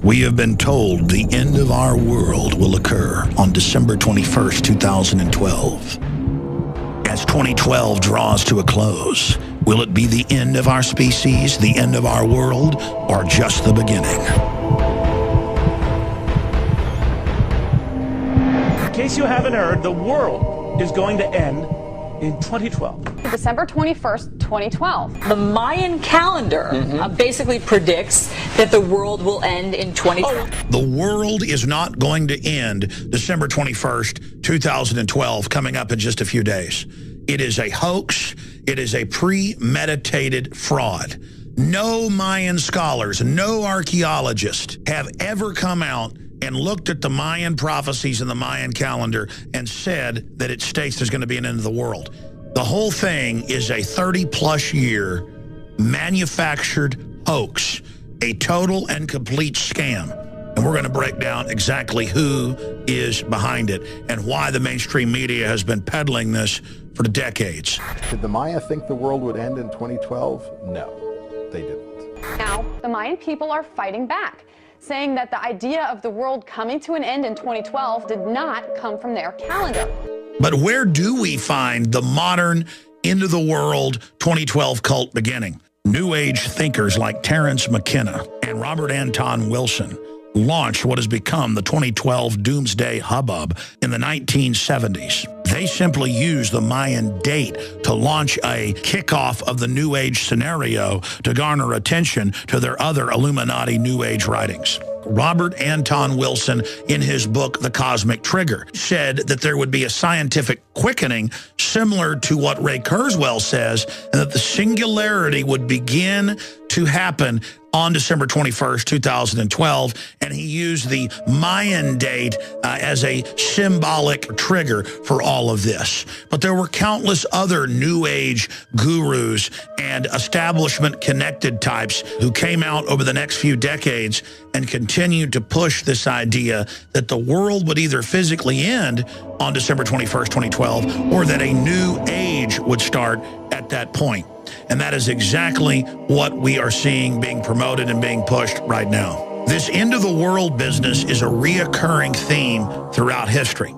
We have been told the end of our world will occur on December 21st, 2012. As 2012 draws to a close, will it be the end of our species, the end of our world, or just the beginning? In case you haven't heard, the world is going to end in 2012. December 21st, 2012. The Mayan calendar basically predicts that the world will end in 2012. The world is not going to end December 21st, 2012, coming up in just a few days. It is a hoax. It is a premeditated fraud. No Mayan scholars, no archaeologists have ever come out and looked at the Mayan prophecies in the Mayan calendar and said that it states there's going to be an end of the world. The whole thing is a 30-plus year manufactured hoax, a total and complete scam. And we're going to break down exactly who is behind it and why the mainstream media has been peddling this for decades. Did the Maya think the world would end in 2012? No, they didn't. Now, the Mayan people are fighting back, saying that the idea of the world coming to an end in 2012 did not come from their calendar. But where do we find the modern end of the world 2012 cult beginning? New Age thinkers like Terence McKenna and Robert Anton Wilson launched what has become the 2012 Doomsday hubbub in the 1970s. They simply used the Mayan date to launch a kickoff of the New Age scenario to garner attention to their other Illuminati New Age writings. Robert Anton Wilson, in his book, The Cosmic Trigger, said that there would be a scientific quickening similar to what Ray Kurzweil says, and that the singularity would begin to happen on December 21st, 2012, and he used the Mayan date as a symbolic trigger for all of this. But there were countless other New Age gurus and establishment-connected types who came out over the next few decades and continued to push this idea that the world would either physically end on December 21st, 2012, or that a new age would start at that point. And that is exactly what we are seeing being promoted and being pushed right now. This end of the world business is a reoccurring theme throughout history.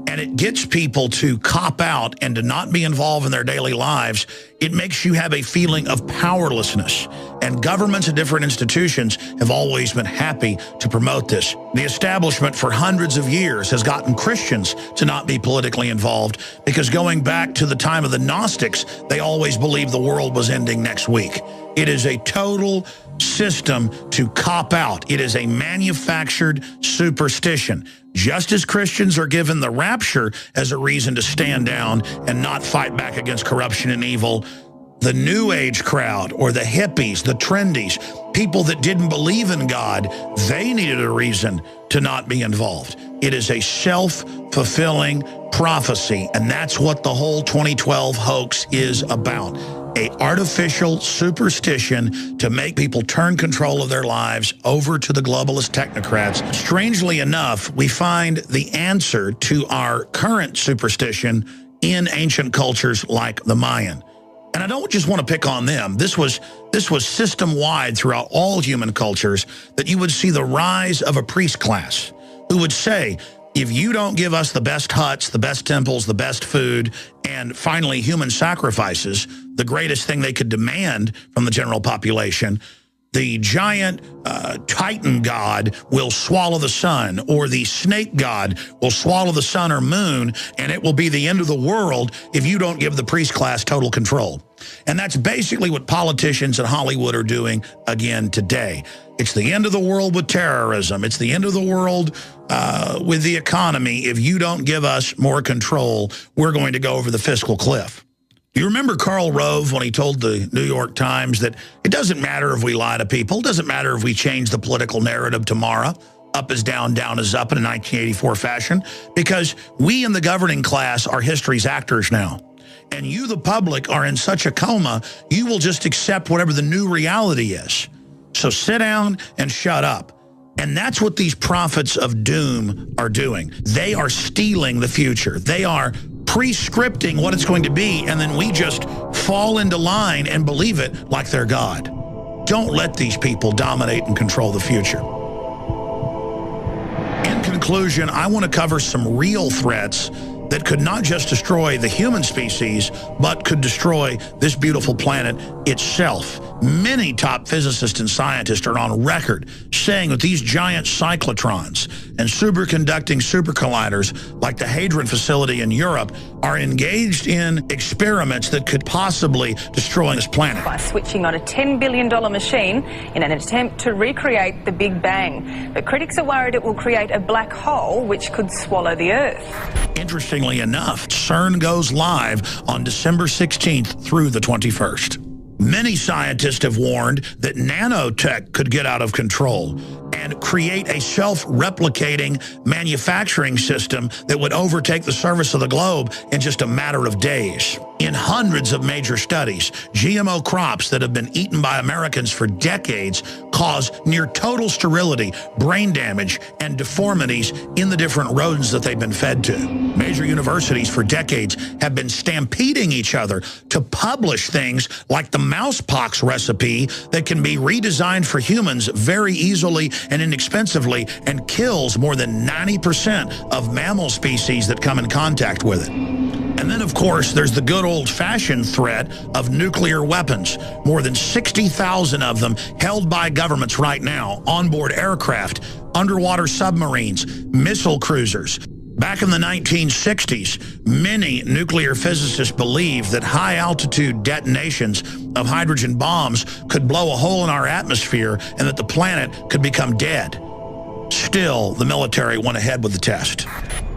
And it gets people to cop out and to not be involved in their daily lives. It makes you have a feeling of powerlessness. And governments and different institutions have always been happy to promote this. The establishment for hundreds of years has gotten Christians to not be politically involved because going back to the time of the Gnostics, they always believed the world was ending next week. It is a total system to cop out. It is a manufactured superstition. Just as Christians are given the rapture as a reason to stand down and not fight back against corruption and evil, the New Age crowd or the hippies, the trendies, people that didn't believe in God, they needed a reason to not be involved. It is a self-fulfilling prophecy, and that's what the whole 2012 hoax is about. An artificial superstition to make people turn control of their lives over to the globalist technocrats. Strangely enough, we find the answer to our current superstition in ancient cultures like the Mayan. And I don't just want to pick on them. This was system-wide throughout all human cultures that you would see the rise of a priest class who would say, if you don't give us the best huts, the best temples, the best food, and finally human sacrifices, the greatest thing they could demand from the general population, the giant Titan god will swallow the sun, or the snake god will swallow the sun or moon, and it will be the end of the world if you don't give the priest class total control. And that's basically what politicians in Hollywood are doing again today. It's the end of the world with terrorism. It's the end of the world with the economy. If you don't give us more control, we're going to go over the fiscal cliff. You remember Karl Rove when he told the New York Times that it doesn't matter if we lie to people, it doesn't matter if we change the political narrative tomorrow, up is down, down is up in a 1984 fashion, because we in the governing class are history's actors now. And you, the public, are in such a coma, you will just accept whatever the new reality is. So sit down and shut up. And that's what these prophets of doom are doing. They are stealing the future. They are pre-scripting what it's going to be, and then we just fall into line and believe it like they're God. Don't let these people dominate and control the future. conclusion, I want to cover some real threats that could not just destroy the human species, but could destroy this beautiful planet itself. Many top physicists and scientists are on record saying that these giant cyclotrons and superconducting supercolliders like the Hadron facility in Europe are engaged in experiments that could possibly destroy this planet. By switching on a $10 billion machine in an attempt to recreate the Big Bang. But critics are worried it will create a black hole which could swallow the Earth. Interestingly enough, CERN goes live on December 16th through the 21st. Many scientists have warned that nanotech could get out of control and create a self-replicating manufacturing system that would overtake the surface of the globe in just a matter of days. In hundreds of major studies, GMO crops that have been eaten by Americans for decades cause near total sterility, brain damage, and deformities in the different rodents that they've been fed to. Major universities for decades have been stampeding each other to publish things like the mousepox recipe that can be redesigned for humans very easily and inexpensively and kills more than 90% of mammal species that come in contact with it. And then, of course, there's the good old-fashioned threat of nuclear weapons. More than 60,000 of them held by governments right now, onboard aircraft, underwater submarines, missile cruisers. Back in the 1960s, many nuclear physicists believed that high-altitude detonations of hydrogen bombs could blow a hole in our atmosphere and that the planet could become dead. Still, the military went ahead with the test.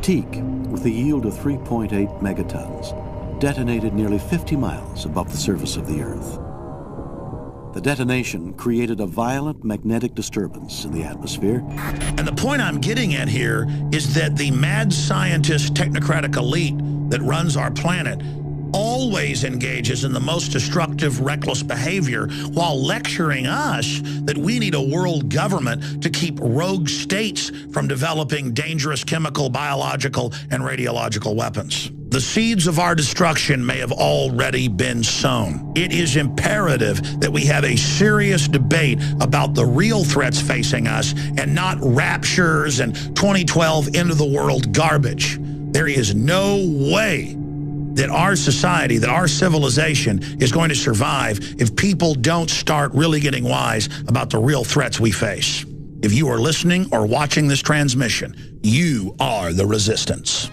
Teak, with a yield of 3.8 megatons, detonated nearly 50 miles above the surface of the Earth. The detonation created a violent magnetic disturbance in the atmosphere. And the point I'm getting at here is that the mad scientist technocratic elite that runs our planet always engages in the most destructive, reckless behavior while lecturing us that we need a world government to keep rogue states from developing dangerous chemical, biological, and radiological weapons. The seeds of our destruction may have already been sown. It is imperative that we have a serious debate about the real threats facing us and not raptures and 2012 end-of-the-world garbage. There is no way that our society, that our civilization is going to survive if people don't start really getting wise about the real threats we face. If you are listening or watching this transmission, you are the resistance.